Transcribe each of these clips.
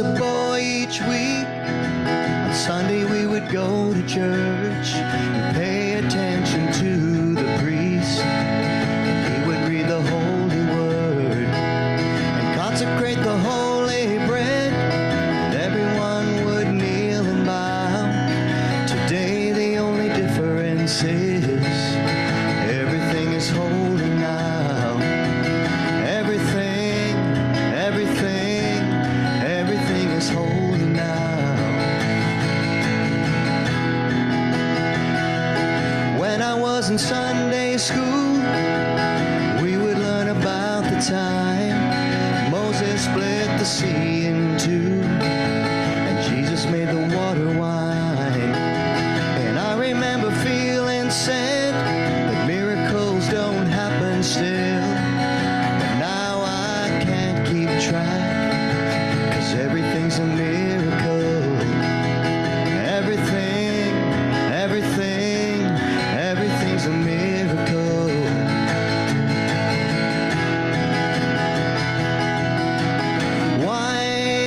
was a boy each week, on Sunday we would go to church and pay attention to the priest. He would read the holy word and consecrate the holy bread, and everyone would kneel and bow. Today the only difference is everything is holy now. Everything is holy now. When I was in Sunday school, we would learn about the time Moses split the sea in two, and Jesus made the water wine. And I remember feeling sad that miracles don't happen still, but now I can't keep track, 'cause everything's a miracle. Everything's a miracle.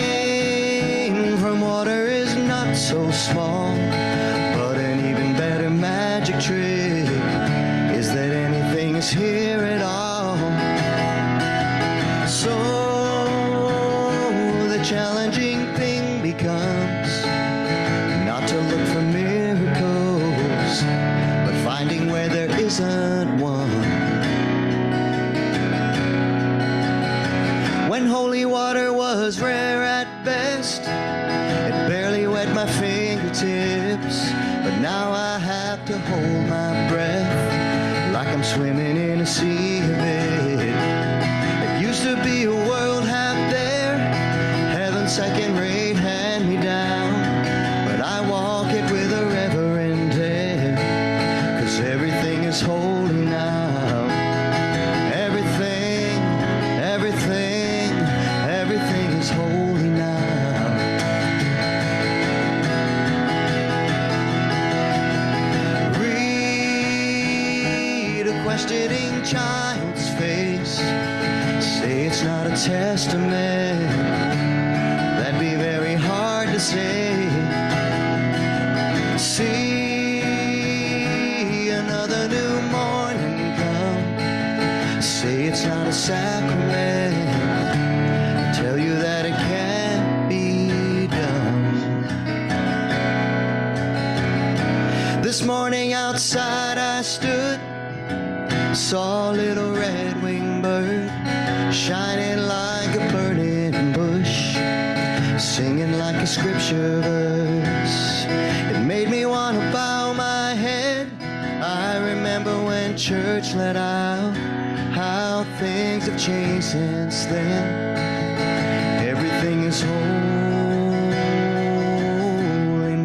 Wine from water is not so small, but an even better magic trick is that anything is here at all. So the challenging thing becomes not to look for miracles, but finding where there isn't one. When holy water was rare at best, it barely wet my fingertips, but now I have to hold my breath like I'm swimming in a sea of it. It used to be a world half there, heaven's second-rate hand-me-down, but I walk it with a reverent air, 'cause everything is holy now. Everything is holy now. Read a questioning child's face, say it's not a testament, that'd be very hard to say. See another new morning come, say it's not a sacrament, tell you that it can't be done. This morning outside I stood, saw a little red-winged bird shining like a burning bush, singing like a scripture verse. It made me want to bow my head. I remember when church let out, how things have changed since then. Everything is holy now.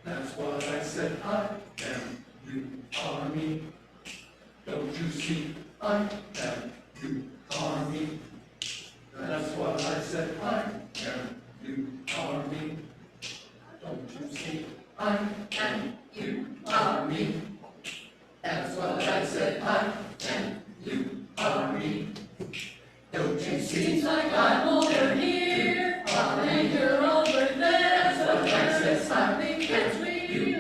That's what I said, I am, you are me. Don't you see, I am, you are me. That's what I said, I am, you are me. Don't you see, I am, you are me. That's what I said, I am, you are me. Don't you see, seems like I'm over here, and you're over there. So I said something between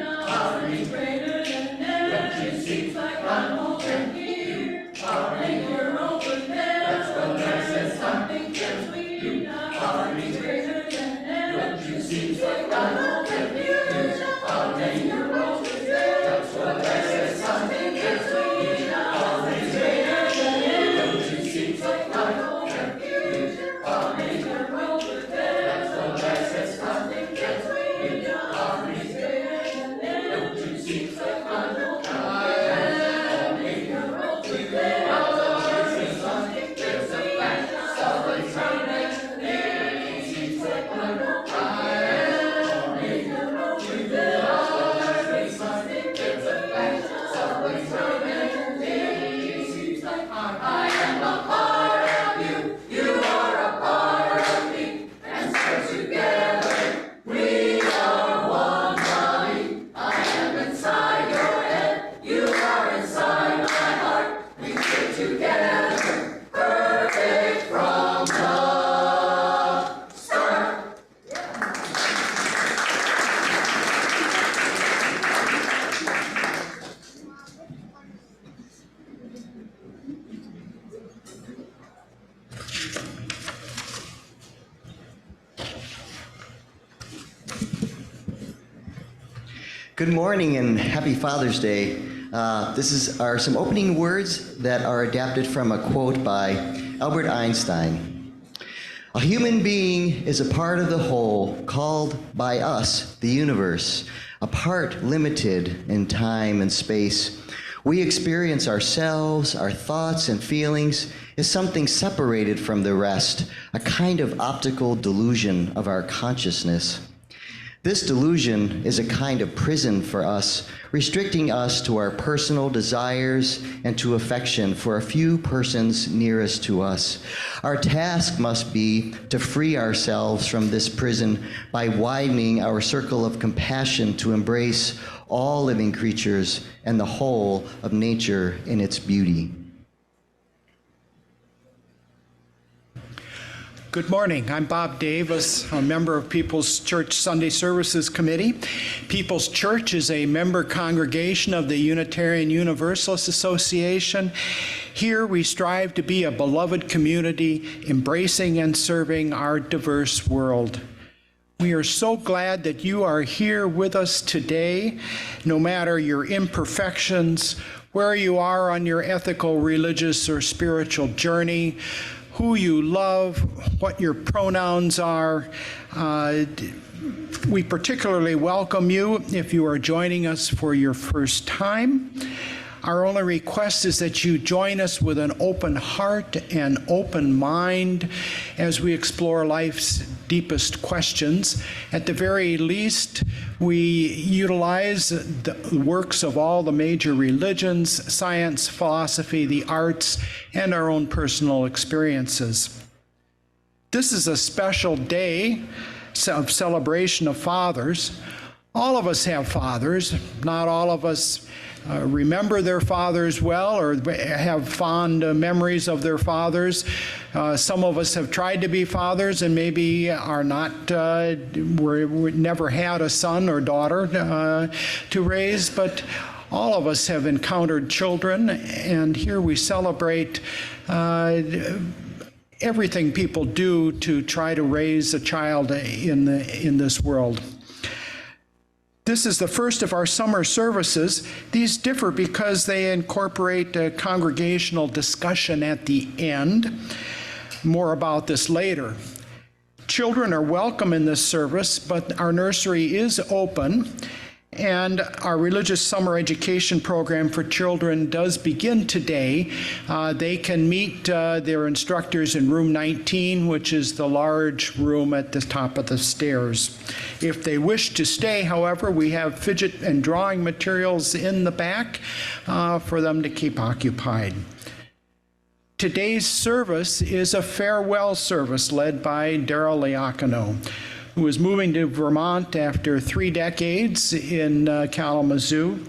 Good morning and happy Father's Day. This are some opening words that are adapted from a quote by Albert Einstein. A human being is a part of the whole called by us the universe, a part limited in time and space. We experience ourselves, our thoughts and feelings as something separated from the rest, a kind of optical delusion of our consciousness. This delusion is a kind of prison for us, restricting us to our personal desires and to affection for a few persons nearest to us. Our task must be to free ourselves from this prison by widening our circle of compassion to embrace all living creatures and the whole of nature in its beauty. Good morning. I'm Bob Davis, a member of People's Church Sunday Services Committee. People's Church is a member congregation of the Unitarian Universalist Association. Here we strive to be a beloved community, embracing and serving our diverse world. We are so glad that you are here with us today, no matter your imperfections, where you are on your ethical, religious, or spiritual journey, who you love, what your pronouns are. We particularly welcome you if you are joining us for your first time. Our only request is that you join us with an open heart and open mind as we explore life's deepest questions. At the very least, we utilize the works of all the major religions, science, philosophy, the arts, and our own personal experiences. This is a special day of celebration of fathers. All of us have fathers. Not all of us remember their fathers well or have fond memories of their fathers. Some of us have tried to be fathers and maybe are not, we never had a son or daughter to raise, but all of us have encountered children, and here we celebrate everything people do to try to raise a child in this world. This is the first of our summer services. These differ because they incorporate a congregational discussion at the end. More about this later. Children are welcome in this service, but our nursery is open, and our religious summer education program for children does begin today. They can meet their instructors in room 19, which is the large room at the top of the stairs. If they wish to stay, however, we have fidget and drawing materials in the back for them to keep occupied. Today's service is a farewell service led by Darryl Loiacano, who is moving to Vermont after 3 decades in Kalamazoo.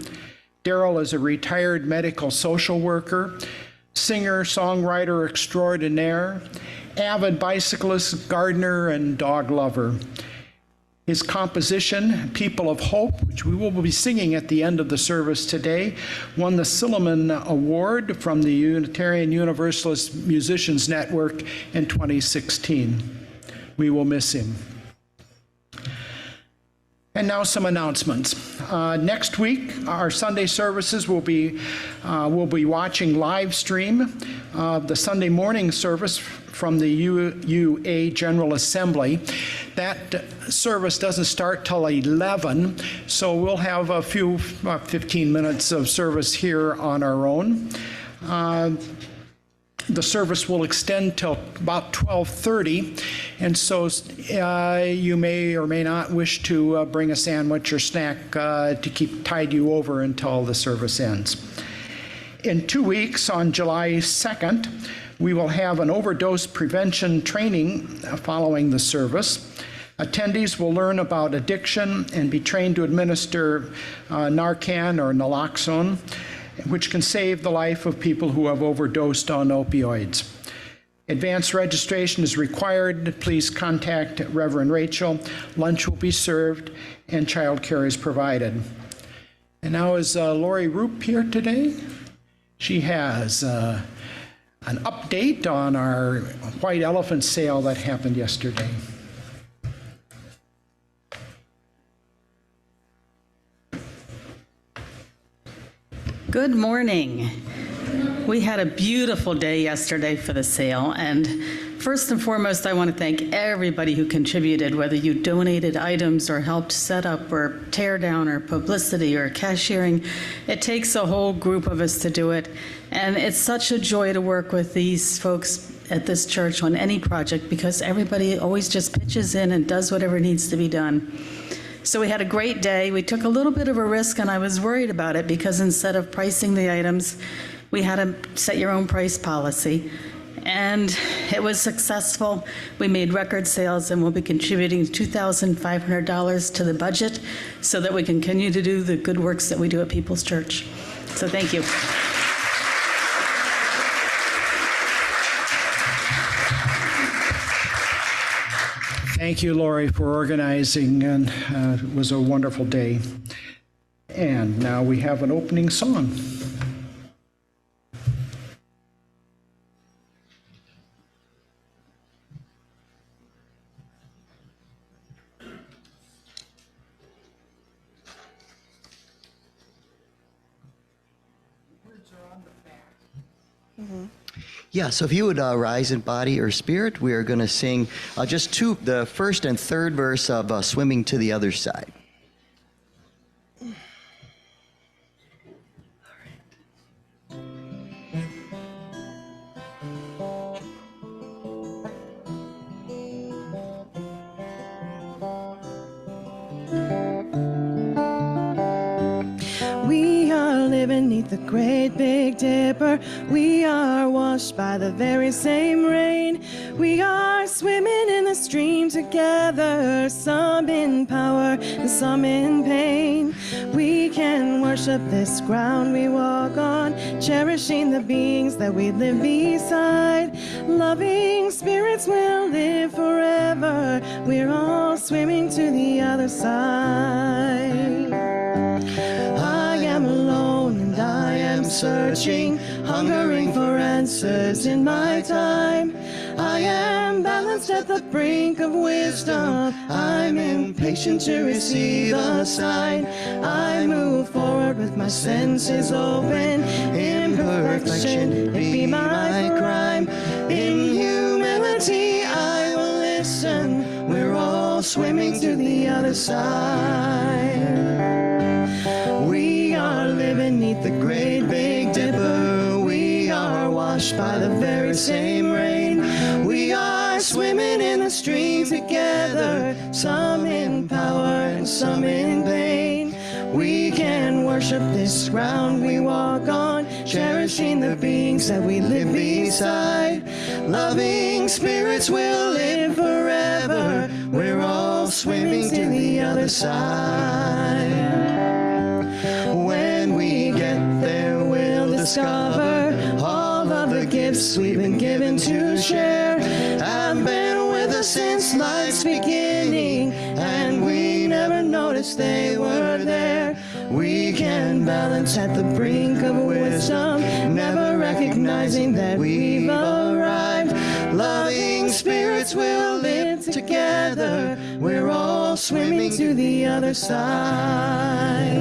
Darryl is a retired medical social worker, singer, songwriter extraordinaire, avid bicyclist, gardener, and dog lover. His composition, People of Hope, which we will be singing at the end of the service today, won the Silliman Award from the Unitarian Universalist Musicians Network in 2016. We will miss him. And now some announcements. Next week, our Sunday services will be watching live stream the Sunday morning service from the UA General Assembly. That service doesn't start till 11, so we'll have a few 15 minutes of service here on our own. The service will extend till about 12:30, and so you may or may not wish to bring a sandwich or snack to tide you over until the service ends. In 2 weeks, on July 2nd, we will have an overdose prevention training following the service. Attendees will learn about addiction and be trained to administer Narcan or naloxone, which can save the life of people who have overdosed on opioids. Advanced registration is required. Please contact Reverend Rachel. Lunch will be served and childcare is provided. And now is Lori Roop here today? She has an update on our white elephant sale that happened yesterday. Good morning. We had a beautiful day yesterday for the sale, and first and foremost, I want to thank everybody who contributed, whether you donated items or helped set up or tear down or publicity or cashiering. It takes a whole group of us to do it, and it's such a joy to work with these folks at this church on any project because everybody always just pitches in and does whatever needs to be done. So we had a great day. We took a little bit of a risk, and I was worried about it because instead of pricing the items, we had a set your own price policy. And it was successful. We made record sales, and we'll be contributing $2,500 to the budget so that we can continue to do the good works that we do at People's Church. So thank you. Thank you, Lori, for organizing, and it was a wonderful day. And now we have an opening song. Yeah, so if you would rise in body or spirit, we are going to sing just the first and third verse of Swimming to the Other Side. We are living neath the great big dipper. We are washed by the very same rain. We are swimming in the stream together, some in power and some in pain. We can worship this ground we walk on, cherishing the beings that we live beside. Loving spirits will live forever. We're all swimming to the other side. I am alone and I am searching, hungering for answers in my time. I am balanced at the brink of wisdom. I'm impatient to receive a sign. I move forward with my senses open. Imperfection, it be my crime. In humility I will listen. We're all swimming to the other side. We are living neath the great big dipper. We are washed by the very same rain. We are swimming in the stream together, some in power and some in pain. We can worship this ground we walk on, cherishing the beings that we live beside. Loving spirits will live forever. We're all swimming to the other side. When we get there, we'll discover all of the gifts we've been given to share. Have been with us since life's beginning, and we never noticed they were there. We can balance at the brink of wisdom, never recognizing that we've arrived. Loving spirits will live together. We're all swimming to the other side.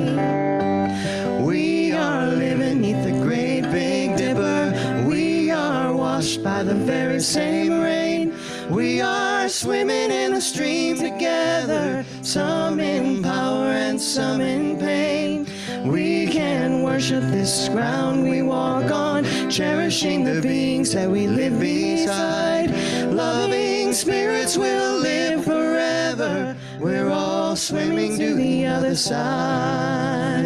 We are living neath the great big dipper. We are washed by the very same rain. We are swimming in the stream together, some in power and some in pain. We can worship this ground we walk on, cherishing the beings that we live beside. Loving spirits will live forever. We're all swimming to the other side.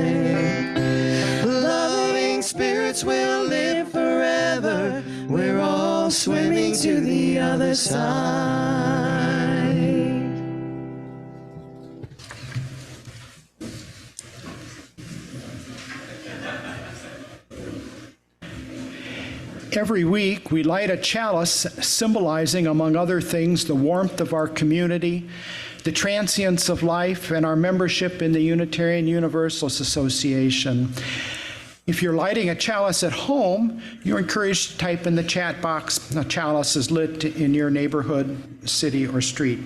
Loving spirits will live forever. We're all swimming to the other side. Every week, we light a chalice symbolizing, among other things, the warmth of our community, the transience of life, and our membership in the Unitarian Universalist Association. If you're lighting a chalice at home, you're encouraged to type in the chat box, "A chalice is lit in your neighborhood, city, or street."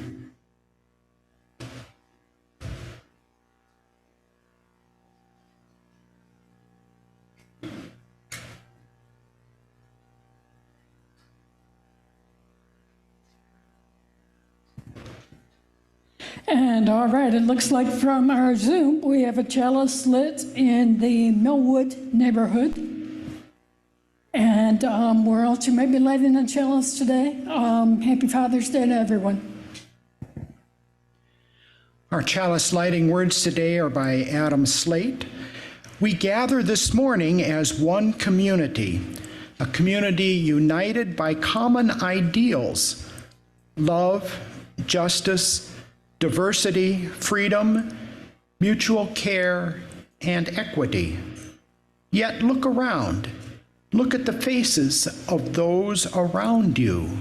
And all right, it looks like from our Zoom, we have a cellist lit in the Millwood neighborhood. And where else you might be lighting a cellist today? Happy Father's Day to everyone. Our chalice lighting words today are by Adam Slate. We gather this morning as one community, a community united by common ideals: love, justice, diversity, freedom, mutual care, and equity. Yet look around. Look at the faces of those around you.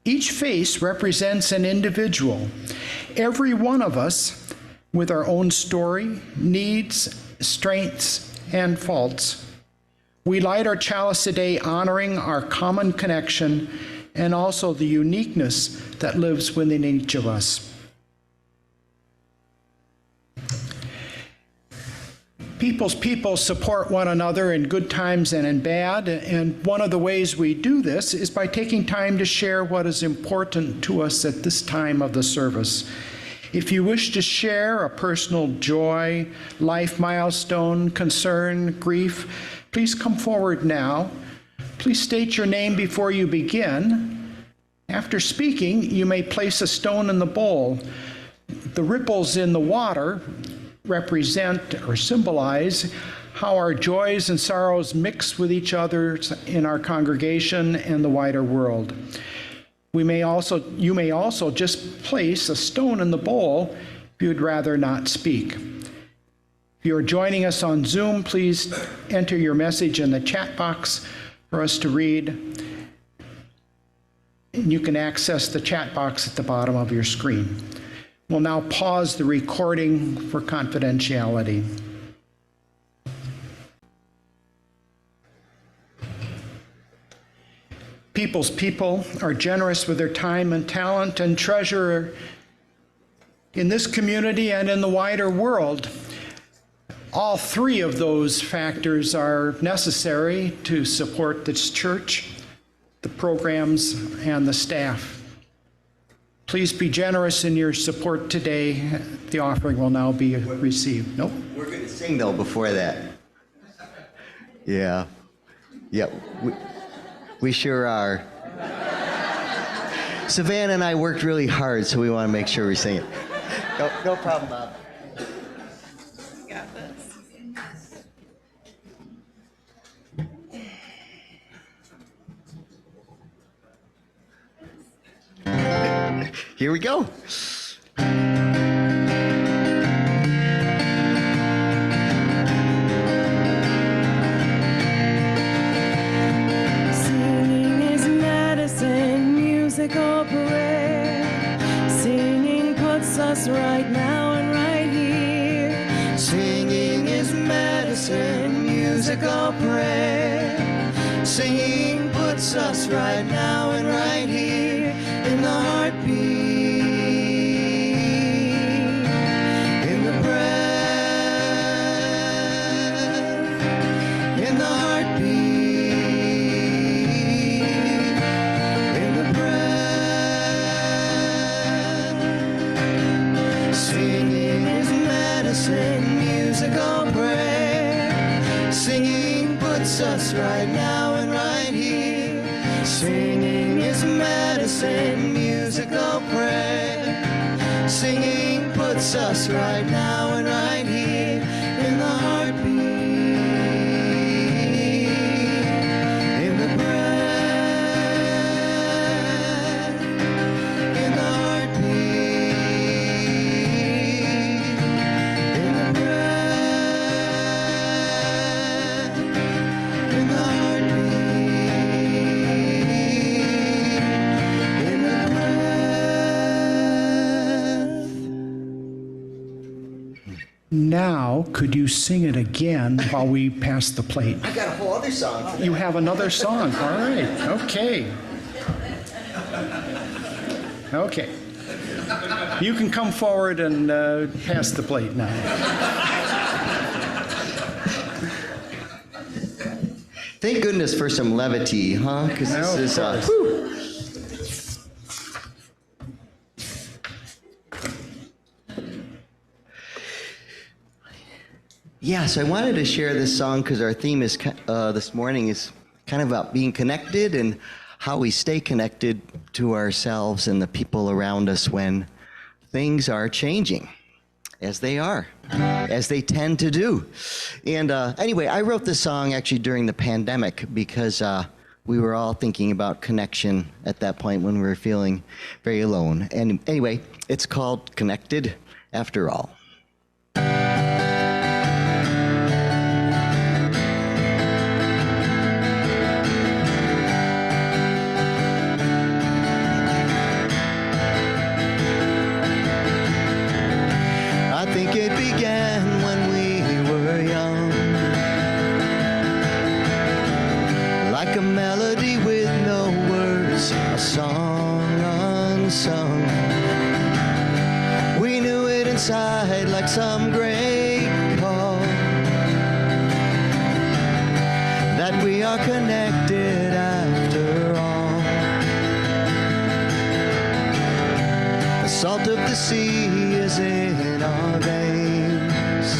Each face represents an individual, every one of us with our own story, needs, strengths, and faults. We light our chalice today honoring our common connection and also the uniqueness that lives within each of us. People's people support one another in good times and in bad, and one of the ways we do this is by taking time to share what is important to us at this time of the service. If you wish to share a personal joy, life milestone, concern, grief, please come forward now. Please state your name before you begin. After speaking, you may place a stone in the bowl. The ripples in the water represent or symbolize how our joys and sorrows mix with each other in our congregation and the wider world. You may also just place a stone in the bowl if you'd rather not speak. If you're joining us on Zoom, please enter your message in the chat box for us to read. And you can access the chat box at the bottom of your screen. We'll now pause the recording for confidentiality. People's people are generous with their time and talent and treasure in this community and in the wider world. All three of those factors are necessary to support this church, the programs, and the staff. Please be generous in your support today. The offering will now be received. Nope. We're going to sing, though, before that. Yeah. We sure are. Savannah and I worked really hard, so we want to make sure we sing it. No problem, Bob. Got this. Here we go. Singing is medicine, musical prayer. Singing puts us right now and right here. Singing is medicine, musical prayer. Singing puts us right now and right here in the heartbeat, in the breath, in the heartbeat, in the breath. Singing is medicine, musical prayer. Singing puts us right now and right here. Singing is medicine, musical prayer. Singing puts us right now and right here in the heartbeat, in the breath, in the heartbeat, in the breath, in the heartbeat. Now, could you sing it again while we pass the plate? I got a whole other song for that. You have another song. All right. Okay. Okay. You can come forward and pass the plate now. Thank goodness for some levity, huh? Because this is of course. whew. Yes, I wanted to share this song because our theme is this morning is kind of about being connected and how we stay connected to ourselves and the people around us when things are changing, as they are, as they tend to do. And anyway, I wrote this song actually during the pandemic because we were all thinking about connection at that point when we were feeling very alone. And anyway, it's called Connected After All. I think it began when we were young, like a melody with no words, a song unsung. We knew it inside like some great call, that we are connected after all. The salt of the sea is in our veins,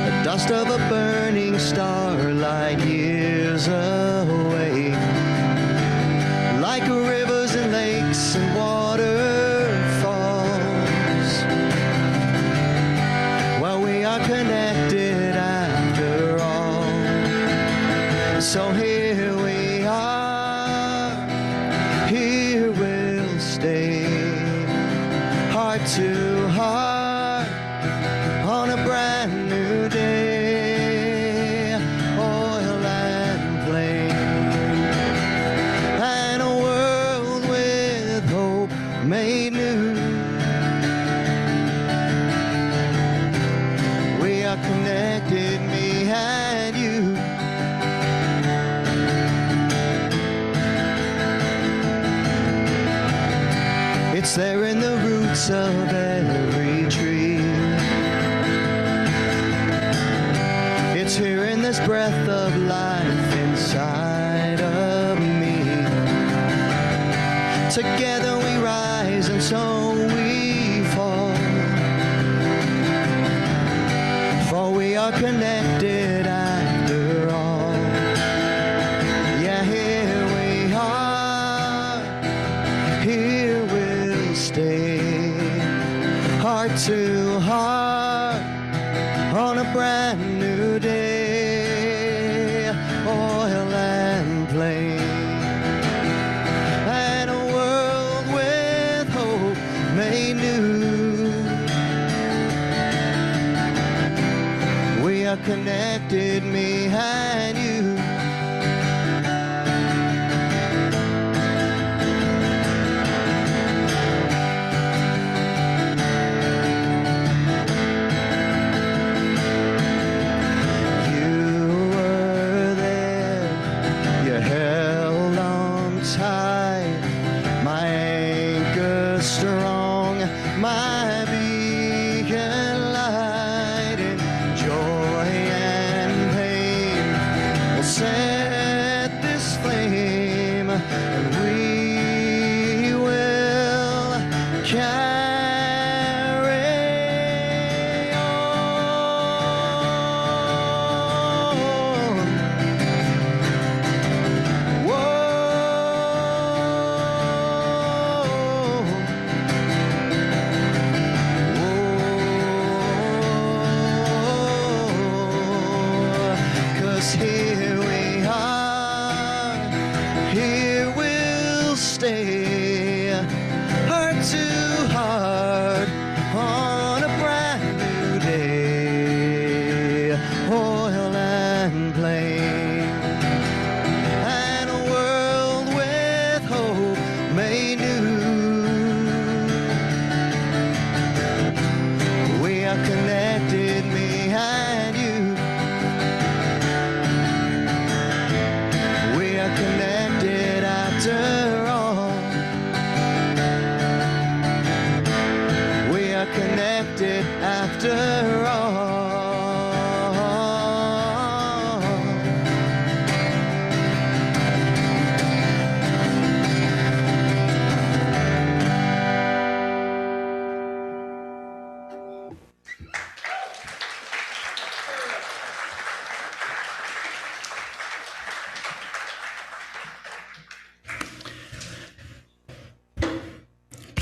the dust of a burning starlight years away, like rivers and lakes and waterfalls. Well, we are connected after all. So here we are, here we'll stay, heart to heart, on a brand new day. Oil and flame, and a world with hope made new. We are connected, me and you. It's there in the roots of every tree. It's here in this breath of life inside of me. Together we rise and so we fall, for we are connected after all. Yeah, here we are, here we'll stay, heart to heart, on a brand new day. Oil and flame, and a world with hope made new. We are connected, me and you. Strong, my beacon light in joy and pain. We'll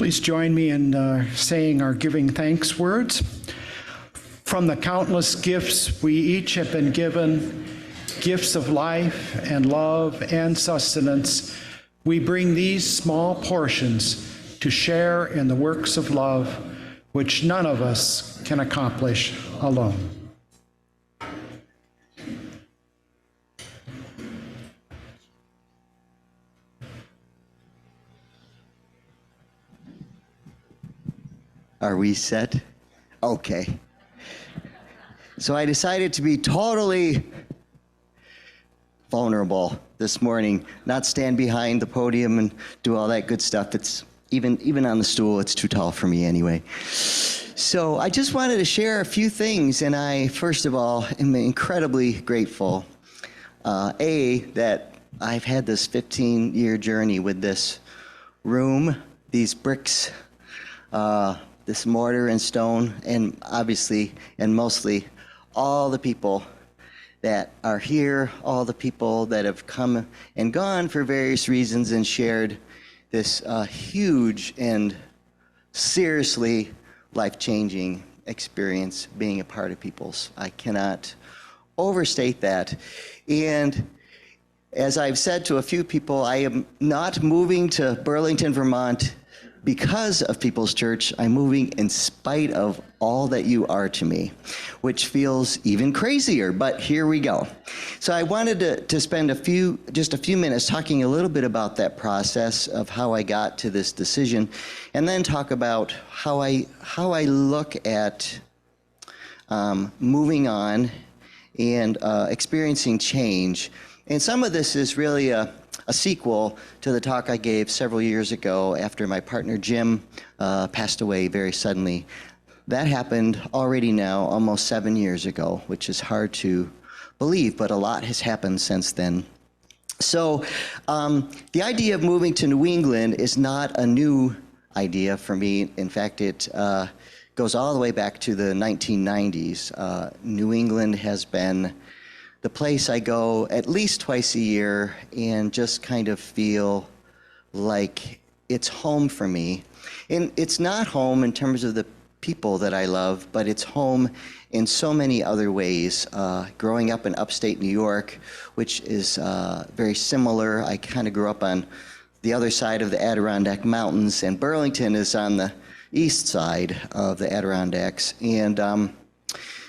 Please join me in saying our giving thanks words. From the countless gifts we each have been given, gifts of life and love and sustenance, we bring these small portions to share in the works of love which none of us can accomplish alone. Are we set? Okay. So I decided to be totally vulnerable this morning, not stand behind the podium and do all that good stuff. It's even on the stool, it's too tall for me anyway. So I just wanted to share a few things, and I, first of all, am incredibly grateful, that I've had this 15-year journey with this room, these bricks, this mortar and stone, and obviously and mostly all the people that are here, all the people that have come and gone for various reasons and shared this huge and seriously life-changing experience being a part of people's. I cannot overstate that. And as I've said to a few people, I am not moving to Burlington, Vermont because of People's Church. I'm moving in spite of all that you are to me, which feels even crazier, but here we go. So I wanted to spend just a few minutes talking a little bit about that process of how I got to this decision, and then talk about how I look at moving on and experiencing change. And some of this is really a sequel to the talk I gave several years ago after my partner Jim passed away very suddenly. That happened already now almost 7 years ago, which is hard to believe, but a lot has happened since then. So the idea of moving to New England is not a new idea for me. In fact, it goes all the way back to the 1990s. New England has been the place I go at least twice a year and just kind of feel like it's home for me. And it's not home in terms of the people that I love, but it's home in so many other ways. Growing up in upstate New York, which is very similar. I kind of grew up on the other side of the Adirondack Mountains, and Burlington is on the east side of the Adirondacks. And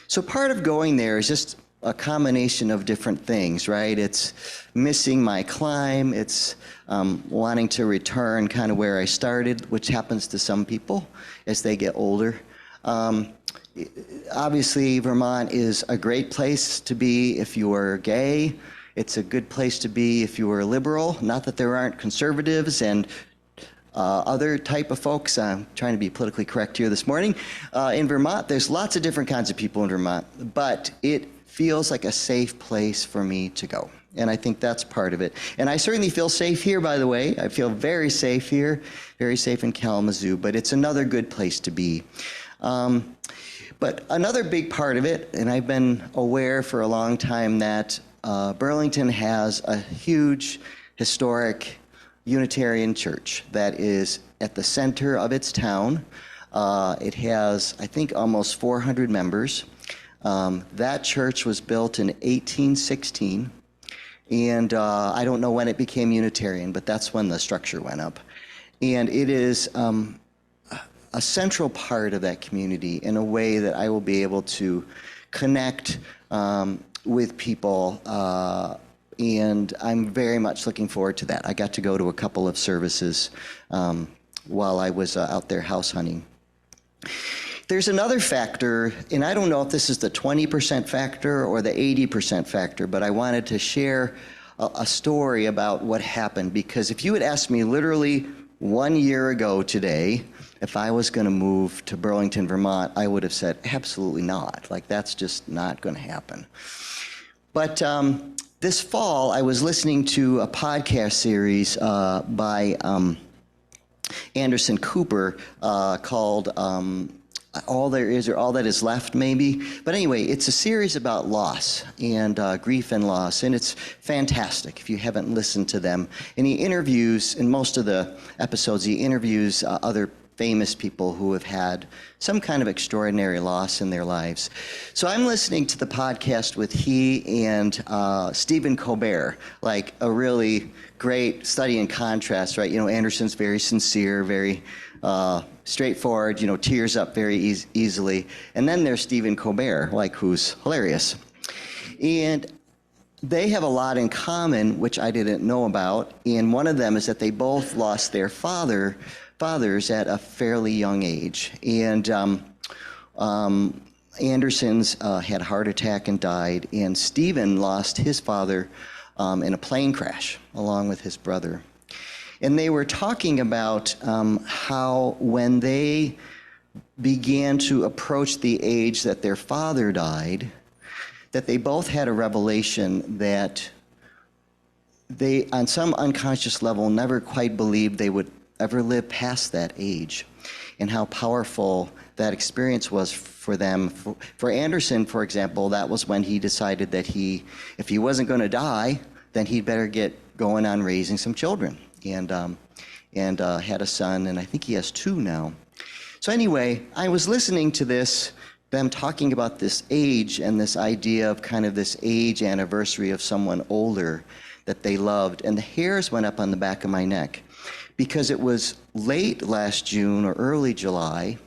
so part of going there is just a combination of different things, right? It's missing my climb. It's wanting to return kind of where I started, which happens to some people as they get older. Obviously, Vermont is a great place to be if you are gay. It's a good place to be if you are liberal. Not that there aren't conservatives and other type of folks. I'm trying to be politically correct here this morning. In Vermont, there's lots of different kinds of people in Vermont, but it feels like a safe place for me to go. And I think that's part of it. And I certainly feel safe here, by the way. I feel very safe here, very safe in Kalamazoo, but it's another good place to be. But another big part of it, and I've been aware for a long time that Burlington has a huge historic Unitarian church that is at the center of its town. It has, I think, almost 400 members. That church was built in 1816, and I don't know when it became Unitarian, but that's when the structure went up. And it is a central part of that community in a way that I will be able to connect with people, and I'm very much looking forward to that. I got to go to a couple of services while I was out there house hunting. There's another factor, and I don't know if this is the 20% factor or the 80% factor, but I wanted to share a story about what happened, because if you had asked me literally 1 year ago today if I was going to move to Burlington, Vermont, I would have said absolutely not. Like, that's just not going to happen. But this fall, I was listening to a podcast series by Anderson Cooper called All There Is or All That Is Left, maybe. But anyway, it's a series about loss and grief and loss, and it's fantastic if you haven't listened to them. And he interviews, in most of the episodes, he interviews other famous people who have had some kind of extraordinary loss in their lives. So I'm listening to the podcast with he and Stephen Colbert, like a really great study in contrast, right? You know, Anderson's very sincere, very straightforward, you know, tears up very easily. And then there's Stephen Colbert, like, who's hilarious. And they have a lot in common, which I didn't know about. And one of them is that they both lost their fathers at a fairly young age. And Anderson's had a heart attack and died. And Stephen lost his father in a plane crash along with his brother. And they were talking about how when they began to approach the age that their father died, that they both had a revelation that they, on some unconscious level, never quite believed they would ever live past that age, and how powerful that experience was for them. For Anderson, for example, that was when he decided that if he wasn't going to die, then he'd better get going on raising some children, and had a son, and I think he has 2 now. So anyway, I was listening to them talking about this age and this idea of kind of this age anniversary of someone older that they loved, and the hairs went up on the back of my neck because it was late last June or early July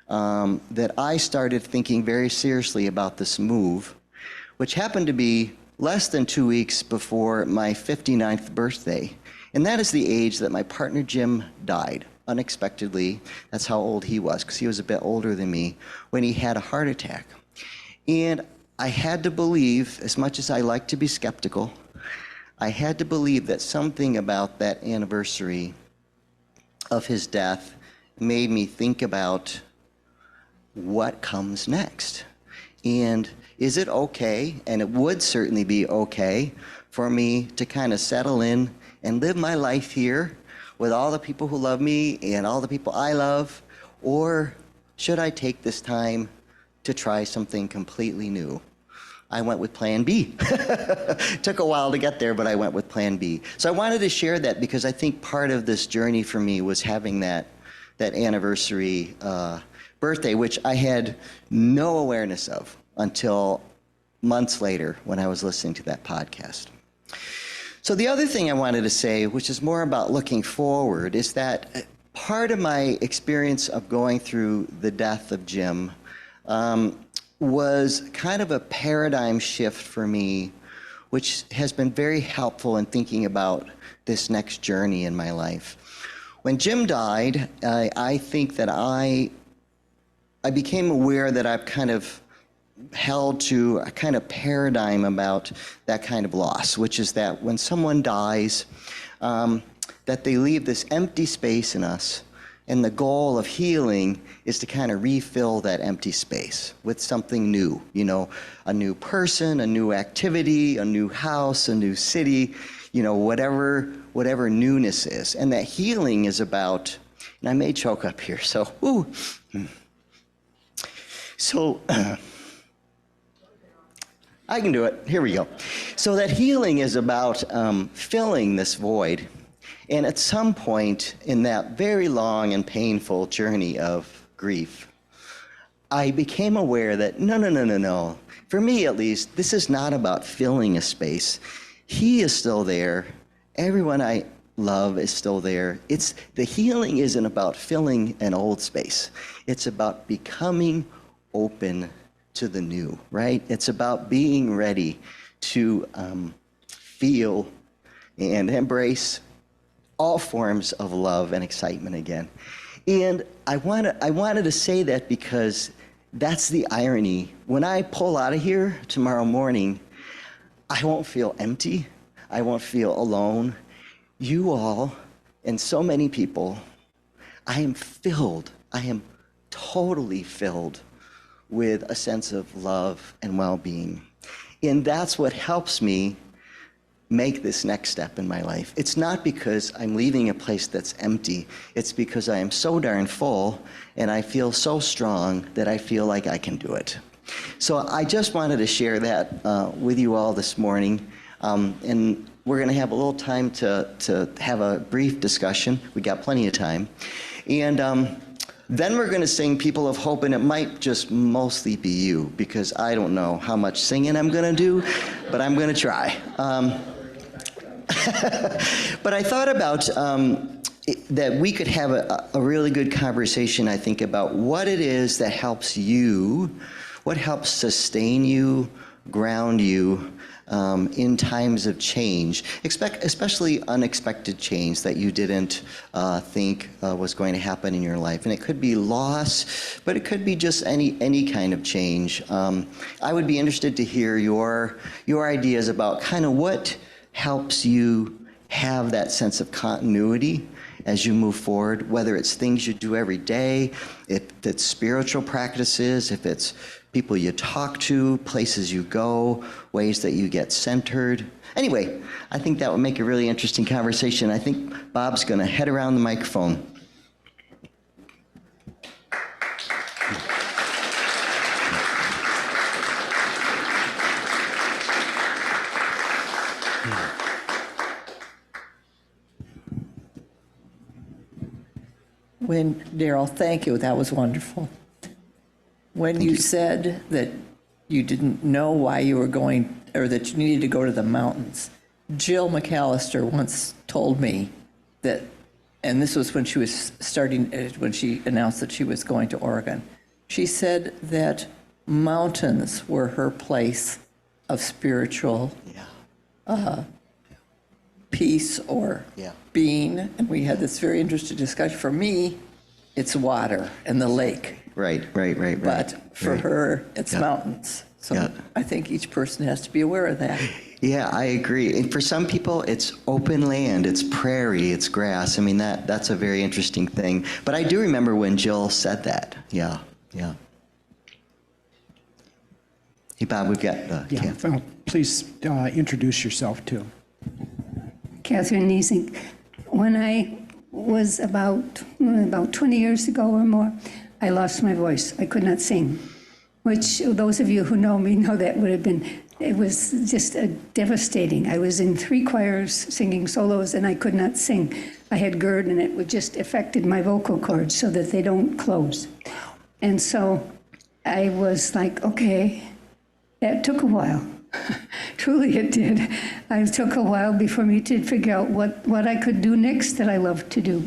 that I started thinking very seriously about this move, which happened to be less than 2 weeks before my 59th birthday. And that is the age that my partner Jim died unexpectedly. That's how old he was, because he was a bit older than me, when he had a heart attack. And I had to believe, as much as I like to be skeptical, I had to believe that something about that anniversary of his death made me think about what comes next. And is it okay, and it would certainly be okay, for me to kind of settle in and live my life here with all the people who love me and all the people I love, or should I take this time to try something completely new? I went with plan B. Took a while to get there, but I went with plan B. So I wanted to share that because I think part of this journey for me was having that anniversary birthday, which I had no awareness of until months later when I was listening to that podcast. So the other thing I wanted to say, which is more about looking forward, is that part of my experience of going through the death of Jim was kind of a paradigm shift for me, which has been very helpful in thinking about this next journey in my life. When Jim died, I think that I became aware that I've kind of held to a kind of paradigm about that kind of loss, which is that when someone dies, that they leave this empty space in us, and the goal of healing is to kind of refill that empty space with something new, you know, a new person, a new activity, a new house, a new city, you know, whatever newness is. And that healing is about, and I may choke up here, so, ooh. So, I can do it. Here we go. So that healing is about filling this void. And at some point in that very long and painful journey of grief, I became aware that no. For me, at least, this is not about filling a space. He is still there. Everyone I love is still there. The healing isn't about filling an old space. It's about becoming open to the new, right? It's about being ready to feel and embrace all forms of love and excitement again. And I wanted to say that because that's the irony. When I pull out of here tomorrow morning, I won't feel empty. I won't feel alone. You all, and so many people, I am totally filled with a sense of love and well-being. And that's what helps me make this next step in my life. It's not because I'm leaving a place that's empty. It's because I am so darn full and I feel so strong that I feel like I can do it. So I just wanted to share that with you all this morning. And we're going to have a little time to have a brief discussion. We got plenty of time. And Then we're going to sing People of Hope, and it might just mostly be you, because I don't know how much singing I'm going to do, but I'm going to try. But I thought about that we could have a really good conversation, I think, about what it is that helps you, what helps sustain you, ground you in times of change, especially unexpected change that you didn't think was going to happen in your life. And it could be loss, but it could be just any kind of change. I would be interested to hear your ideas about kind of what helps you have that sense of continuity as you move forward, whether it's things you do every day, if it's spiritual practices, if it's people you talk to, places you go, ways that you get centered. Anyway, I think that would make a really interesting conversation. I think Bob's going to head around the microphone. Darryl, thank you. That was wonderful. When you said that you didn't know why you were going, or that you needed to go to the mountains, Jill McAllister once told me that, and this was when she was when she announced that she was going to Oregon. She said that mountains were her place of spiritual peace or being. And we had this very interesting discussion. For me, it's water and the lake. Right. But for her, it's mountains. So I think each person has to be aware of that. Yeah, I agree. And for some people, it's open land, it's prairie, it's grass. I mean, that's a very interesting thing. But I do remember when Jill said that. Yeah. Hey, Bob, we've got Well, please introduce yourself, too. Catherine Niesing. When I was about 20 years ago or more, I lost my voice. I could not sing, which those of you who know me know that would have been, it was just devastating. I was in 3 choirs singing solos and I could not sing. I had GERD and it would just affected my vocal cords so that they don't close. And so I was like, okay, that took a while. Truly it did. It took a while before me to figure out what I could do next that I loved to do.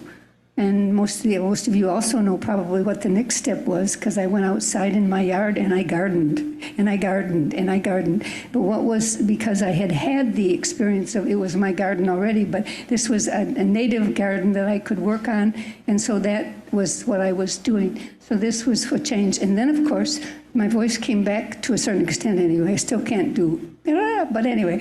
And most of you also know probably what the next step was, because I went outside in my yard and I gardened, and I gardened, and I gardened. But what was, because I had the experience of, it was my garden already, but this was a native garden that I could work on, and so that was what I was doing. So this was for change. And then, of course, my voice came back to a certain extent anyway. I still can't do, but anyway.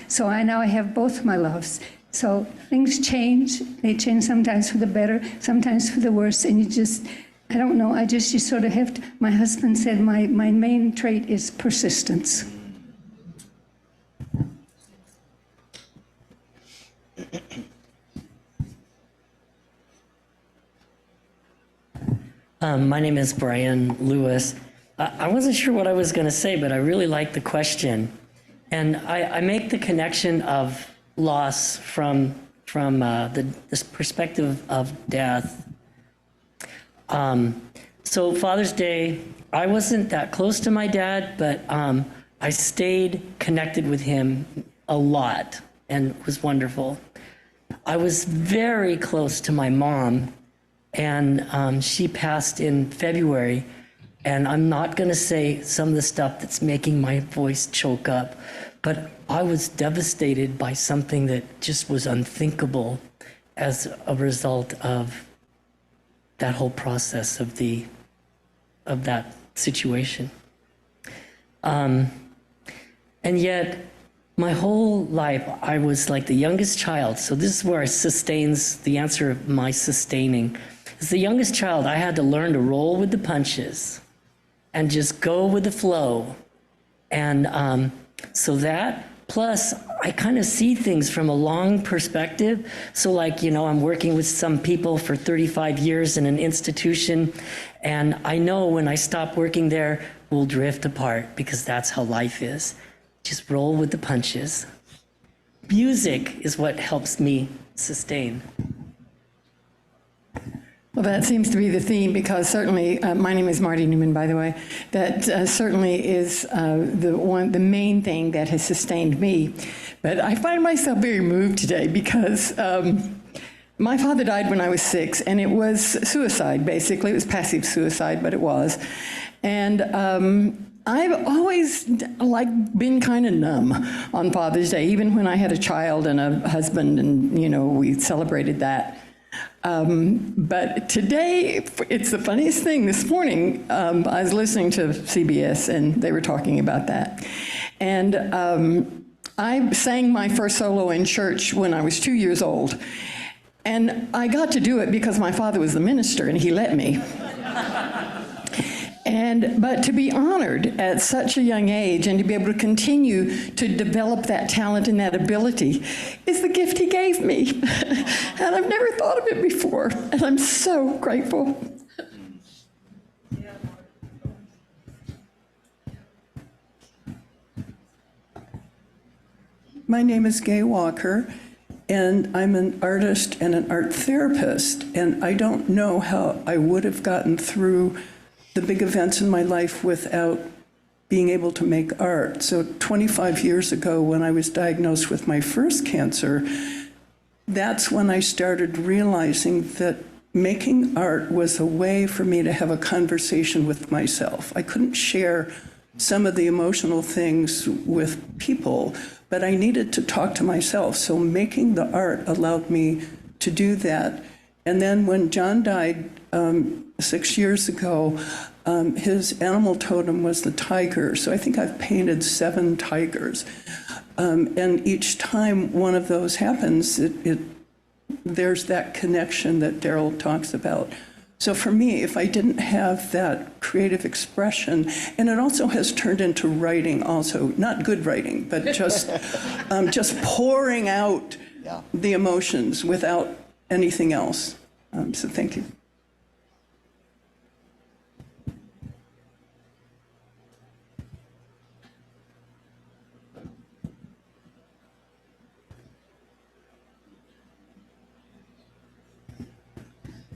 So now I have both my loves. So things change. They change sometimes for the better, sometimes for the worse. And you just, I don't know, you sort of have to, my husband said my main trait is persistence. My name is Brian Lewis. I wasn't sure what I was going to say, but I really like the question. And I make the connection of loss from this perspective of death. So Father's Day, I wasn't that close to my dad, but I stayed connected with him a lot, and it was wonderful. I was very close to my mom, and she passed in February, and I'm not going to say some of the stuff that's making my voice choke up, but I was devastated by something that just was unthinkable as a result of that whole process of that situation. And yet, my whole life, I was like the youngest child. So this is where it sustains the answer of my sustaining. As the youngest child, I had to learn to roll with the punches and just go with the flow. And so that, plus I kind of see things from a long perspective. So like, I'm working with some people for 35 years in an institution, and I know when I stop working there, we'll drift apart because that's how life is. Just roll with the punches. Music is what helps me sustain. Well, that seems to be the theme, because certainly, my name is Marty Newman, by the way, that certainly is the main thing that has sustained me. But I find myself very moved today because my father died when I was 6, and it was suicide, basically. It was passive suicide, but it was. And I've always been kind of numb on Father's Day, even when I had a child and a husband, and we celebrated that. But today, it's the funniest thing. This morning, I was listening to CBS, and they were talking about that. And I sang my first solo in church when I was 2 years old. And I got to do it because my father was the minister, and he let me. But to be honored at such a young age and to be able to continue to develop that talent and that ability is the gift he gave me. And I've never thought of it before, and I'm so grateful. My name is Gay Walker, and I'm an artist and an art therapist, and I don't know how I would have gotten through the big events in my life without being able to make art. So 25 years ago, when I was diagnosed with my first cancer, that's when I started realizing that making art was a way for me to have a conversation with myself. I couldn't share some of the emotional things with people, but I needed to talk to myself. So making the art allowed me to do that. And then when John died 6 years ago, his animal totem was the tiger. So I think I've painted 7 tigers. And each time one of those happens, there's that connection that Darryl talks about. So for me, if I didn't have that creative expression, and it also has turned into writing also, not good writing, but just pouring out the emotions without anything else. So thank you.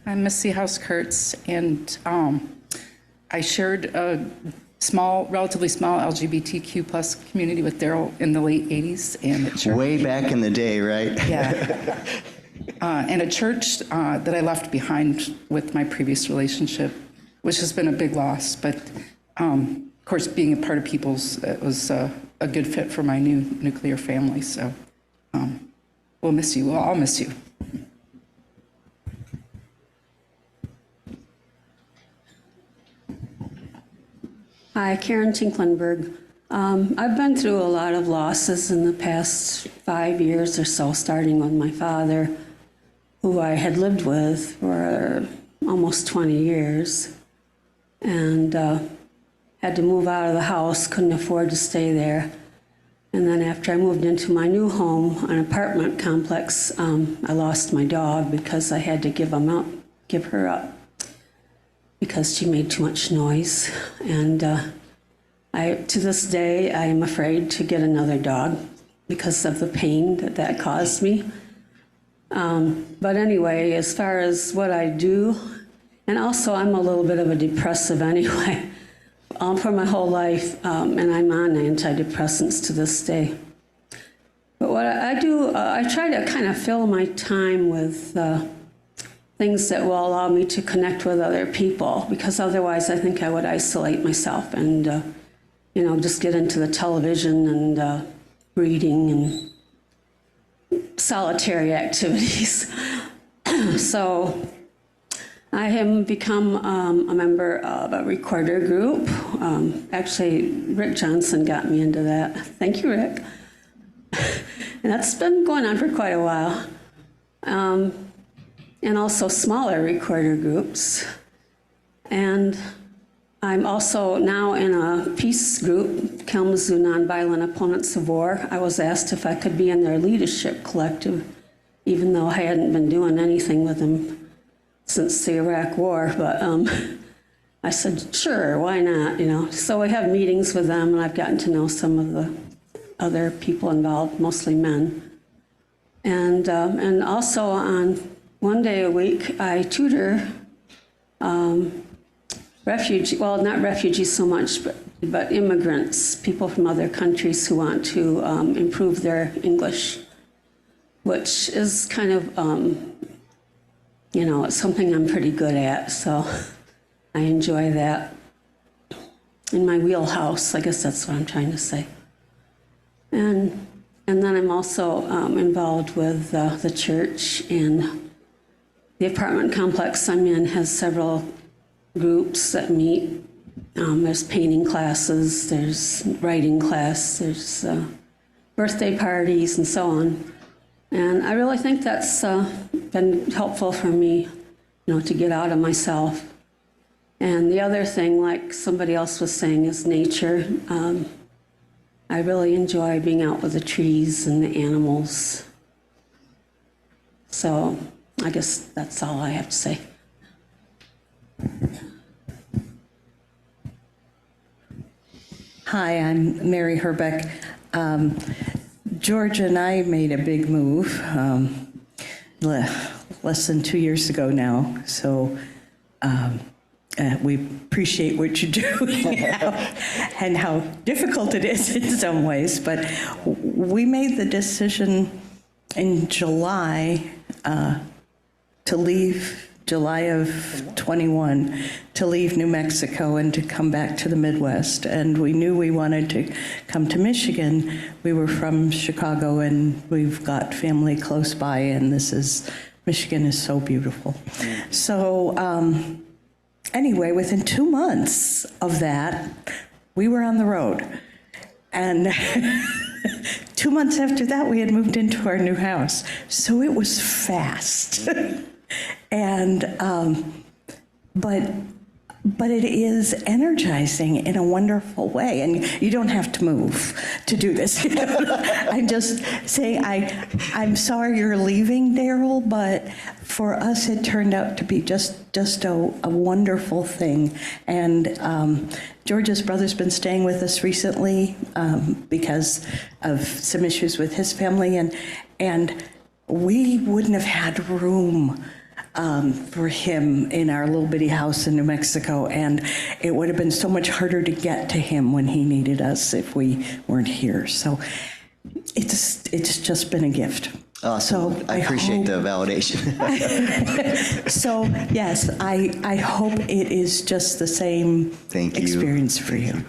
I'm Missy House-Kurtz, and I shared a relatively small LGBTQ plus community with Darryl in the late 80s. And at church. Way back in the day, right? Yeah. And a church that I left behind with my previous relationship, which has been a big loss. But of course, being a part of People's, it was a good fit for my new nuclear family. So we'll miss you. We'll all miss you. Hi, Karen Tinklenberg. I've been through a lot of losses in the past 5 years or so, starting with my father, who I had lived with for almost 20 years, and had to move out of the house, couldn't afford to stay there. And then after I moved into my new home, an apartment complex, I lost my dog because I had to give her up, because she made too much noise. And to this day, I am afraid to get another dog because of the pain that caused me. But anyway, as far as what I do, and also I'm a little bit of a depressive anyway, for my whole life, and I'm on antidepressants to this day. But what I do, I try to kind of fill my time with things that will allow me to connect with other people, because otherwise I think I would isolate myself and, just get into the television and reading and solitary activities. So I have become a member of a recorder group. Actually, Rick Johnson got me into that. Thank you, Rick. And that's been going on for quite a while. And also smaller recorder groups. And I'm also now in a peace group, Kalamazoo Nonviolent Opponents of War. I was asked if I could be in their leadership collective, even though I hadn't been doing anything with them since the Iraq War. But I said, sure, why not, So we have meetings with them, and I've gotten to know some of the other people involved, mostly men. And also on one day a week, I tutor well, not refugees so much, but immigrants, people from other countries who want to improve their English, which is kind of, it's something I'm pretty good at, so I enjoy that. In my wheelhouse, I guess that's what I'm trying to say. And then I'm also involved with the church, and the apartment complex I'm in has several groups that meet. There's painting classes, there's writing class, there's birthday parties, and so on. And I really think that's been helpful for me, to get out of myself. And the other thing, like somebody else was saying, is nature. I really enjoy being out with the trees and the animals. So I guess that's all I have to say. Hi, I'm Mary Herbeck. George and I made a big move less than 2 years ago now, so we appreciate what you do and how difficult it is in some ways, but we made the decision in July to leave, July of 21, to leave New Mexico and to come back to the Midwest. And we knew we wanted to come to Michigan. We were from Chicago, and we've got family close by, and Michigan is so beautiful. So anyway, within 2 months of that, we were on the road. And 2 months after that, we had moved into our new house. So it was fast. And, but it is energizing in a wonderful way. And you don't have to move to do this. I'm just saying, I'm sorry you're leaving, Darryl, but for us, it turned out to be just a wonderful thing. And George's brother's been staying with us recently because of some issues with his family. And we wouldn't have had room for him in our little bitty house in New Mexico, and it would have been so much harder to get to him when he needed us if we weren't here. So it's just been a gift. Awesome. So I appreciate the validation. So yes, I hope it is just the same experience for you.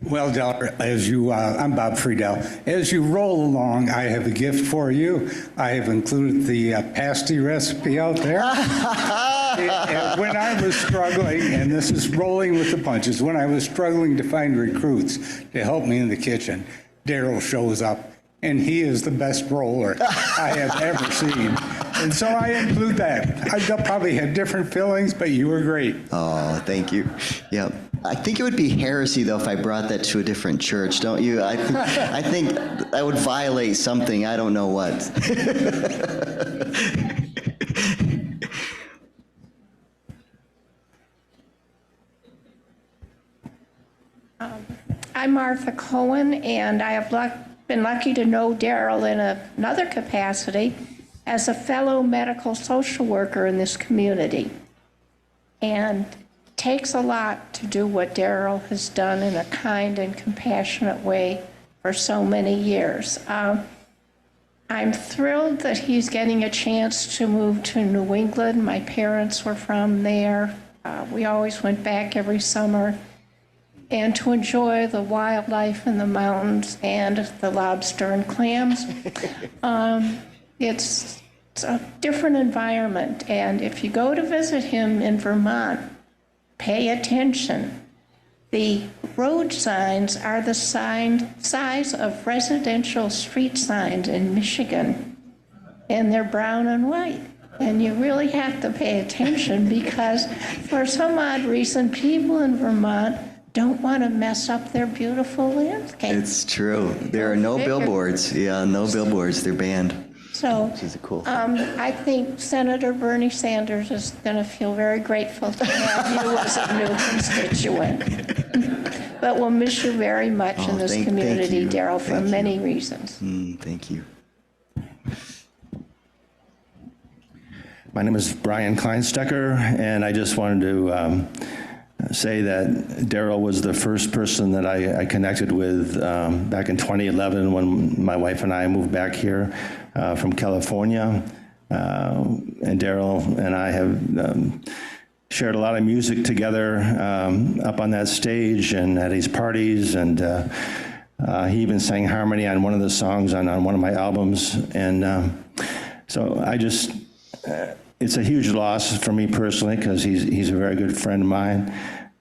Well, Darryl, I'm Bob Friedel. As you roll along, I have a gift for you. I have included the pasty recipe out there. And when I was struggling, and this is rolling with the punches, when I was struggling to find recruits to help me in the kitchen, Darryl shows up, and he is the best roller I have ever seen. And so I include that. I'll probably have different feelings, but you were great. Oh, thank you. Yep. I think it would be heresy, though, if I brought that to a different church, don't you? I think I would violate something. I don't know what. I'm Martha Cohen, and I have been lucky to know Darryl in another capacity as a fellow medical social worker in this community. And it takes a lot to do what Darryl has done in a kind and compassionate way for so many years. I'm thrilled that he's getting a chance to move to New England. My parents were from there. We always went back every summer. And to enjoy the wildlife in the mountains and the lobster and clams. It's a different environment. And if you go to visit him in Vermont, pay attention. The road signs are the size of residential street signs in Michigan, and they're brown and white. And you really have to pay attention because for some odd reason, people in Vermont don't want to mess up their beautiful landscape. It's true. There are no billboards. Yeah, no billboards. They're banned. So She's a cool I think Senator Bernie Sanders is going to feel very grateful to have you as a new constituent. But we'll miss you very much in this community, you. Darryl, for Thank you. many reasons. Thank you. My name is Brian Kleinstecker, and I just wanted to say that Darryl was the first person that I connected with back in 2011 when my wife and I moved back here from California. And Darryl and I have shared a lot of music together up on that stage and at his parties, and he even sang harmony on one of the songs on one of my albums. And so I just, it's a huge loss for me personally because he's a very good friend of mine.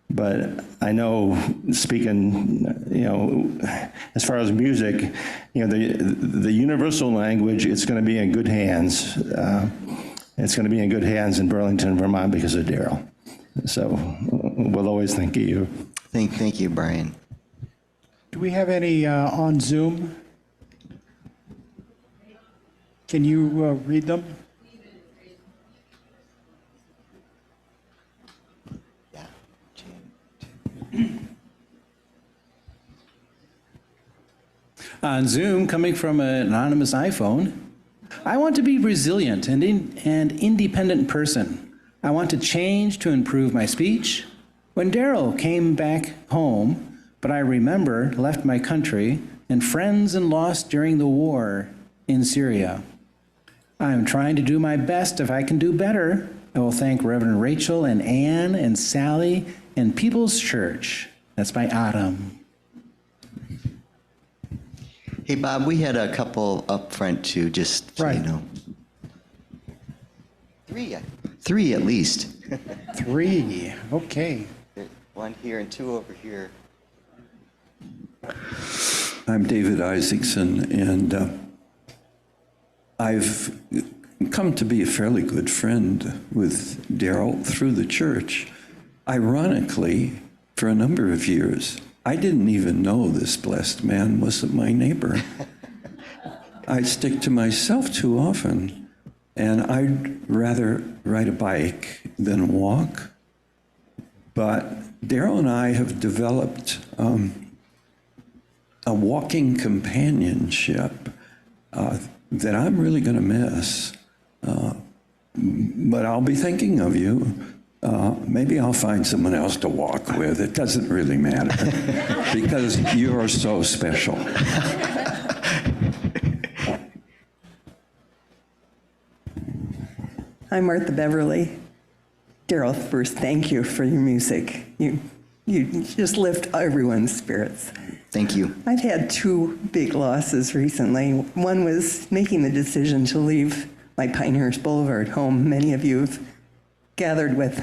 But I know, speaking, as far as music, the universal language, it's going to be in good hands. It's going to be in good hands in Burlington, Vermont, because of Darryl. So we'll always think of you. Thank you, Brian. Do we have any on Zoom? Can you read them? On Zoom, coming from an anonymous iPhone, I want to be resilient and independent person. I want to change to improve my speech. When Darryl came back home, but I remember left my country and friends and lost during the war in Syria. I am trying to do my best. If I can do better, I will thank Reverend Rachel and Ann and Sally and People's Church. That's by Adam. Hey, Bob, we had a couple up front too, just so you know. Three at least. Three, okay. One here and two over here. I'm David Isaacson, and I've come to be a fairly good friend with Darryl through the church. Ironically, for a number of years, I didn't even know this blessed man wasn't my neighbor. I stick to myself too often, and I'd rather ride a bike than walk. But Darryl and I have developed a walking companionship that I'm really going to miss. But I'll be thinking of you. Maybe I'll find someone else to walk with. It doesn't really matter because you're so special. I'm Martha Beverly. Darryl, first, thank you for your music. You just lift everyone's spirits. Thank you. I've had two big losses recently. One was making the decision to leave my Pinehurst Boulevard home. Many of you have gathered with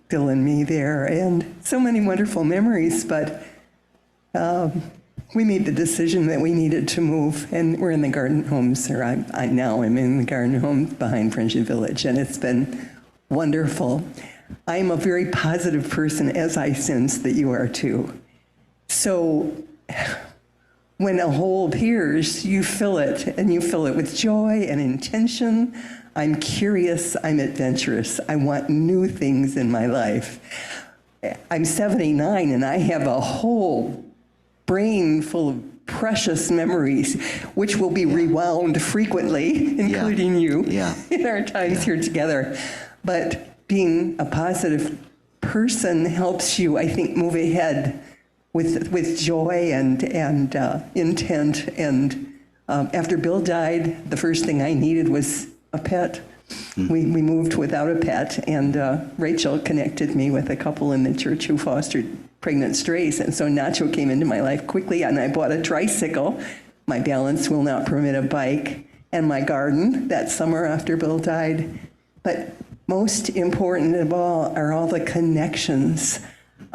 Bill and me there, and so many wonderful memories, but we made the decision that we needed to move, and we're in the garden homes, or I now am in the garden homes behind Friendship Village, and it's been wonderful. I'm a very positive person, as I sense that you are too. So when a hole appears, you fill it, and you fill it with joy and intention. I'm curious, I'm adventurous. I want new things in my life. I'm 79 and I have a whole brain full of precious memories, which will be rewound frequently, including you, in our times here together. But being a positive person helps you, I think, move ahead with joy and intent. And after Bill died, the first thing I needed was a pet. We moved without a pet, and Rachel connected me with a couple in the church who fostered pregnant strays, and so Nacho came into my life quickly, and I bought a tricycle. My balance will not permit a bike, and my garden that summer after Bill died. But most important of all are all the connections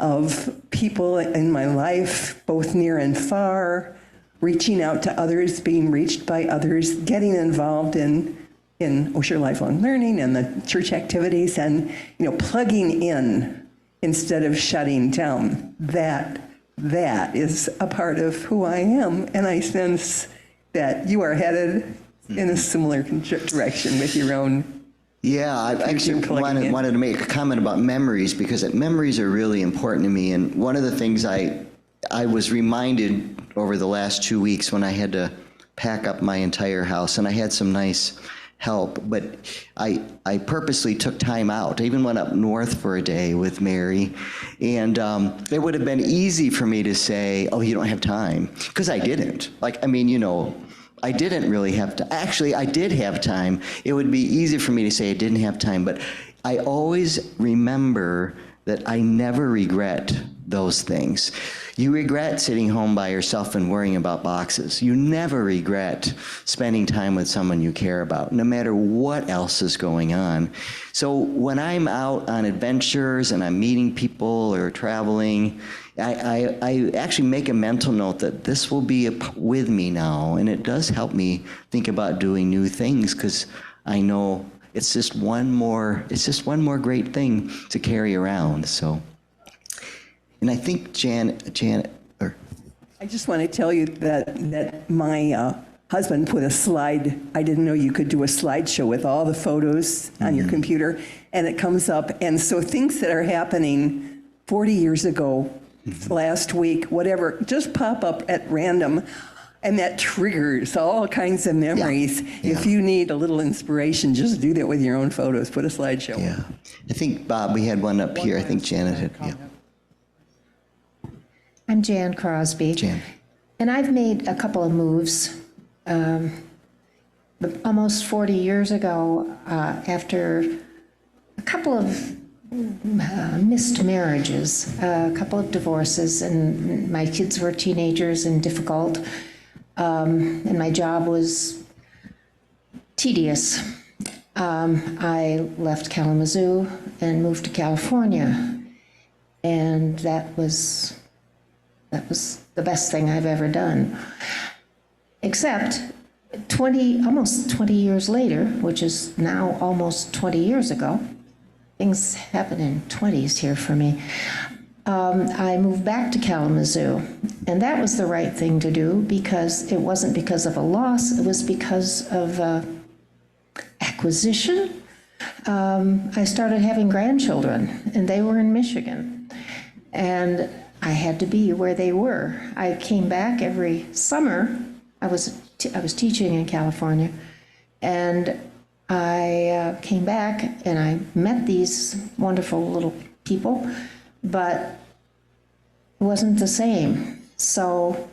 of people in my life, both near and far, reaching out to others, being reached by others, getting involved in Osher Lifelong Learning and the church activities, and plugging in instead of shutting down. That is a part of who I am, and I sense that you are headed in a similar direction with your own. Yeah, I actually plugging in. wanted to make a comment about memories, because memories are really important to me. And one of the things I was reminded over the last 2 weeks when I had to pack up my entire house, and I had some nice help, but I purposely took time out. I even went up north for a day with Mary, and it would have been easy for me to say, oh, you don't have time, because I didn't. Like, I mean, you know, I didn't really have to. Actually, I did have time. It would be easy for me to say I didn't have time, but I always remember that I never regret those things. You regret sitting home by yourself and worrying about boxes. You never regret spending time with someone you care about, no matter what else is going on. So when I'm out on adventures and I'm meeting people or traveling, I actually make a mental note that this will be with me now, and it does help me think about doing new things, because I know it's just one more great thing to carry around. So, and I think Janet, or I just want to tell you that my husband put a slide. I didn't know you could do a slideshow with all the photos on your computer, and it comes up. And so things that are happening 40 years ago, last week, whatever, just pop up at random. And that triggers all kinds of memories. Yeah. If you need a little inspiration, just do that with your own photos. Put a slideshow. Yeah. I think, Bob, we had one up here. I think Janet had, yeah. I'm Jan Crosby. Jan. And I've made a couple of moves. Almost 40 years ago, after a couple of missed marriages, a couple of divorces, and my kids were teenagers and difficult. And my job was tedious. I left Kalamazoo and moved to California, and that was the best thing I've ever done. Except almost 20 years later, which is now almost 20 years ago, things happen in 20s here for me. I moved back to Kalamazoo, and that was the right thing to do, because it wasn't because of a loss, it was because of acquisition. I started having grandchildren, and they were in Michigan, and I had to be where they were. I came back every summer. I was teaching in California, and I came back and I met these wonderful little people, but it wasn't the same. So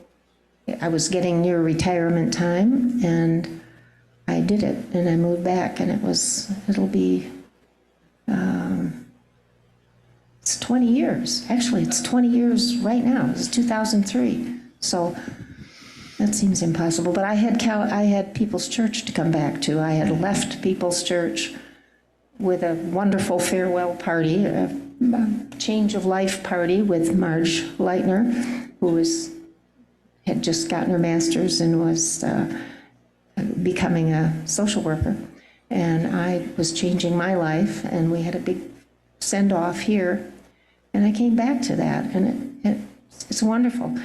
I was getting near retirement time, and I did it, and I moved back, and it'll be, it's 20 years. Actually, it's 20 years right now. It's 2003. So that seems impossible. But I had People's Church to come back to. I had left People's Church with a wonderful farewell party, a change of life party with Marge Leitner, who had just gotten her master's and was becoming a social worker. And I was changing my life, and we had a big send-off here. And I came back to that, and it's wonderful.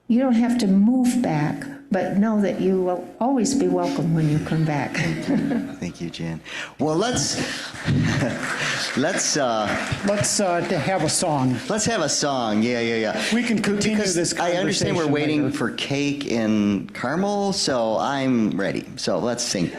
You don't have to move back, but know that you will always be welcome when you come back. Thank you, Jan. Well, let's have a song. Let's have a song. Yeah. We can continue this conversation. I understand we're waiting later for cake and caramel, so I'm ready. So let's sing.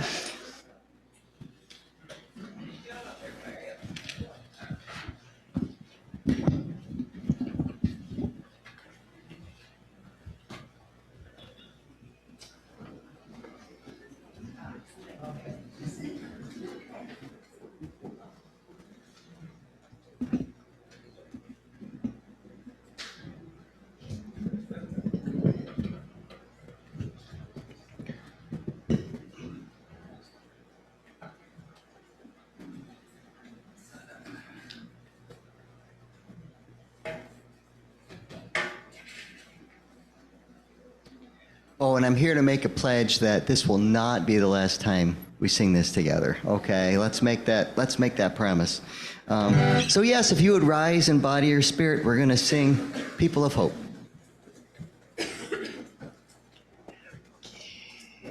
Oh, and I'm here to make a pledge that this will not be the last time we sing this together. Okay, let's make that promise. So yes, if you would rise in body or spirit, we're going to sing People of Hope.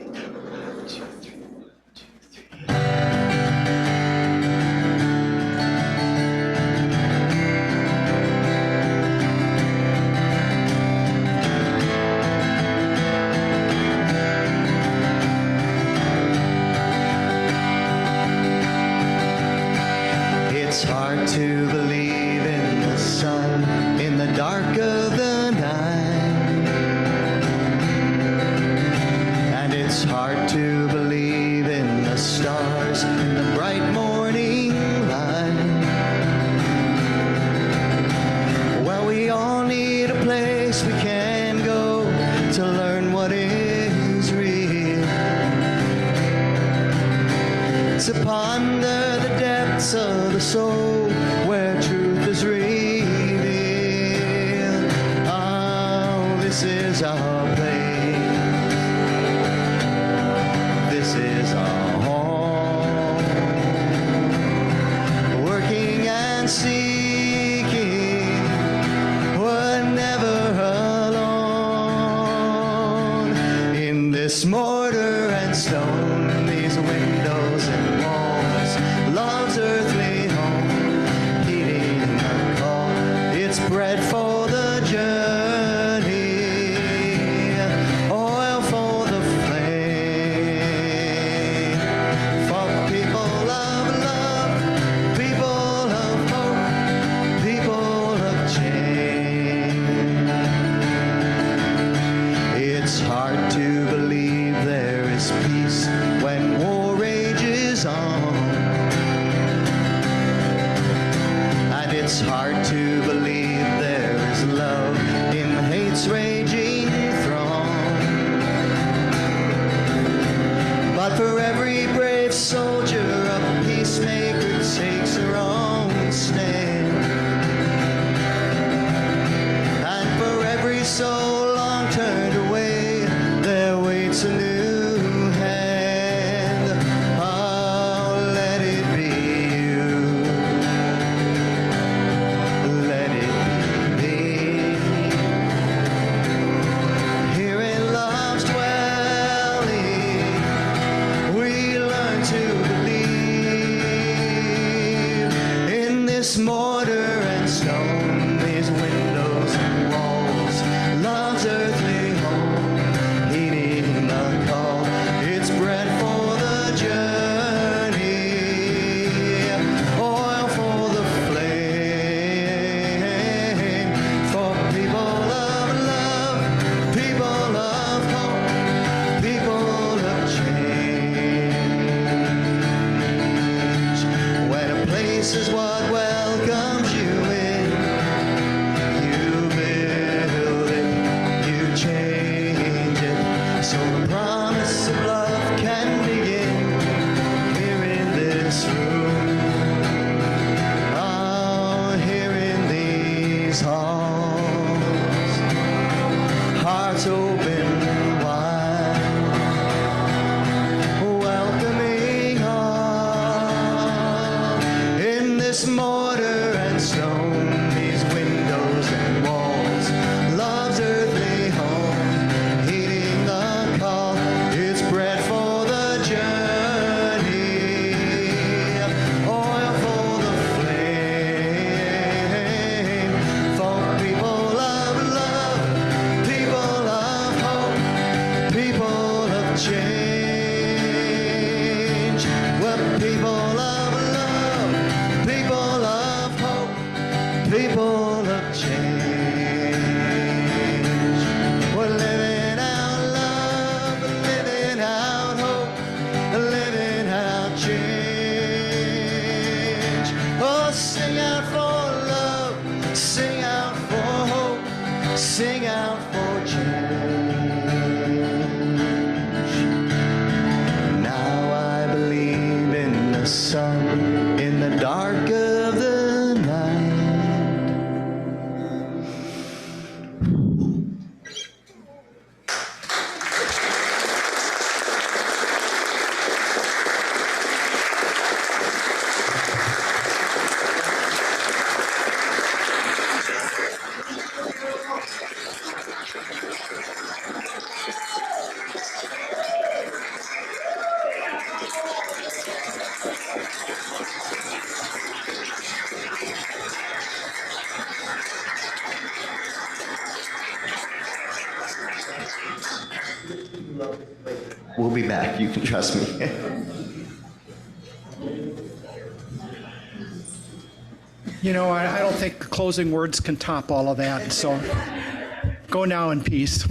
One, two, three. stars in the bright morning light. Well, we all need a place we can go to learn what is real, to ponder the depths of the soul where truth is revealed. Oh, this is our place. This is our home. Working and seeking, we're never alone. In this mortar and stone, these windows and walls, love's earthly home, heeding the call. It's bread for the journey, oil for the flame, for people of love, people of hope, people of change. It's hard to believe there is peace when war rages on, and it's hard to believe there is love in hate's raging throng. But for every brave soldier, a peacemaker takes her own stand, and for every soul long turned away, there waits a new hand. Oh, let it be you. Let it be me. Here in love's dwelling, we learn to believe in this mortar and stone, these windows and walls, love's earthly home, heeding the call. It's bread for the journey, oil for the flame, for people of love, people of hope, people of change. When a place is what welcomes you in, you build it, you change it, so the promise of love can begin here in this room. Oh, here in these halls, hearts open wide, welcoming all. In this mortar and stone, these windows and walls, love's earthly home, heeding the call. It's bread for the journey, oil for the flame, for people of love, people of hope, people of change. We're people of love, people of hope, people of change. We're living out love, living out hope, living out change. Oh, sing out for love, sing out for hope, sing out for change. Now I believe in the sun in the dark of the night. We'll be back, you can trust me. You know, I don't think closing words can top all of that, so go now in peace.